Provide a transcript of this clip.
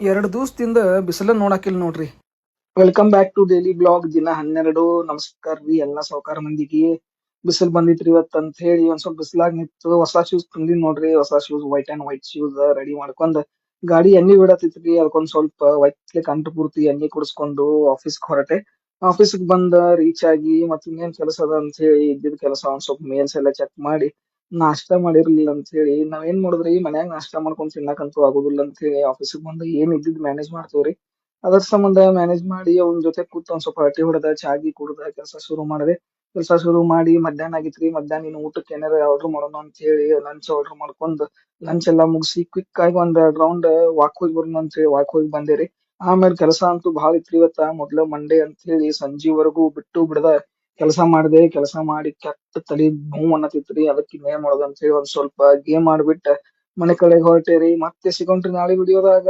2 ದಿವಸದಿಂದ ಬಿಸಿಲ ನೋಡಾಕಿಲ್ ನೋಡ್ರಿ. Welcome back to daily blog ದಿನ 12. ನಮಸ್ಕಾರ ರೀ ಎಲ್ಲಾ ಸಾವ್ಕಾರ ಮಂದಿಗೆ. ಬಿಸಿಲ್ ಬಂದಿತ್ರಿ ಇವತ್ತ ಅಂತ ಹೇಳಿ ಒಂದ್ ಸ್ವಲ್ಪ ಬಿಸಿಲಾಗ್ ನಿಂತು ಹೊಸ ಶೂಸ್ ತಂದಿನ್ ನೋಡ್ರಿ. ಹೊಸ ಶೂಸ್ ವೈಟ್ ಶೂಸ್ ರೆಡಿ ಮಾಡ್ಕೊಂಡ್ ಗಾಡಿ ಎಣ್ಣಿ ಬಿಡತಿತ್ರಿ. ಅದಕ್ಕೊಂದ್ ಸ್ವಲ್ಪ ಒಯ್ತ್ಲಿಕ್ ಅಂಟು ಪೂರ್ತಿ ಎಣ್ಣಿ ಕುಡಿಸ್ಕೊಂಡು ಆಫೀಸ್ಗೆ ಹೊರಟೆ. ಆಫೀಸ್ಗೆ ಬಂದ ರೀಚ್ ಆಗಿ ಮತ್ ಇನ್ನೇನ್ ಕೆಲಸ ಅದ ಅಂತ ಹೇಳಿ ಇದ್ದಿದ್ ಕೆಲಸ ಒಂದ್ ಸ್ವಲ್ಪ ಮೇಲ್ಸ್ ಎಲ್ಲ ಚೆಕ್ ಮಾಡಿ ನಾಷ್ಟಾ ಮಾಡಿರ್ಲಿಲ್ಲ ಅಂತ ಹೇಳಿ ನಾವೇನ್ ಮಾಡುದ್ರಿ ಮನ್ಯಾಗ ನಾಷ್ಟಾ ಮಾಡ್ಕೊಂಡ್ ತಿನ್ನಾಕಂತೂ ಆಗುದಿಲ್ಲ ಅಂತ ಹೇಳಿ ಆಫೀಸ್ಗೆ ಬಂದು ಏನ್ ಇದ್ದಿದ್ ಮ್ಯಾನೇಜ್ ಮಾಡ್ತೇವ್ರಿ. ಅದ್ರ ಸಂಬಂಧ ಮ್ಯಾನೇಜ್ ಮಾಡಿ ಅವ್ನ ಜೊತೆ ಕೂತ್ ಒಂದ್ ಸ್ವಲ್ಪ ಹರಟಿ ಹೊಡೆದ ಚಾ ಗಿ ಕುಡ್ದ ಕೆಲಸ ಶುರು ಮಾಡಿದೆ. ಕೆಲಸ ಶುರು ಮಾಡಿ ಮಧ್ಯಾಹ್ನ ಆಗಿತ್ರಿ. ಮಧ್ಯಾಹ್ನ ಇನ್ನು ಊಟಕ್ಕೆ ಏನಾರ ಆರ್ಡರ್ ಮಾಡೋಣ ಅಂತ ಹೇಳಿ ಲಂಚ್ ಆರ್ಡರ್ ಮಾಡ್ಕೊಂಡ್ ಲಂಚ್ ಎಲ್ಲಾ ಮುಗಿಸಿ ಕ್ವಿಕ್ ಆಗಿ ಒಂದ್ 2 ರೌಂಡ್ ವಾಕ್ ಹೋಗಿ ಬರೋಣ ಅಂತ ಹೇಳಿ ವಾಕ್ ಹೋಗಿ ಬಂದೇರಿ. ಆಮೇಲೆ ಕೆಲಸ ಅಂತೂ ಬಹಳ ಇತ್ರಿ ಇವತ್ತ. ಮೊದ್ಲ ಮಂಡೇ ಅಂತ ಹೇಳಿ ಸಂಜಿವರೆಗೂ ಬಿಟ್ಟು ಬಿಡದ ಕೆಲಸ ಮಾಡಿದೆ. ಕೆಲಸ ಮಾಡಿ ಕೆಟ್ಟ ತಲಿ ನೋವ್ ಅನ್ನತಿತ್ರಿ. ಅದಕ್ಕೆ ಇನ್ನೇನ್ ಮಾಡೋದು ಅಂತ ಹೇಳಿ ಒಂದ್ ಸ್ವಲ್ಪ ಗೇಮ್ ಆಡ್ಬಿಟ್ಟ ಮನೆ ಕಡೆ ಹೊರಟೇರಿ. ಮತ್ತೆ ಸಿಗೋಣ್ರಿ ನಾಳೆ ವಿಡಿಯೋದಾಗ.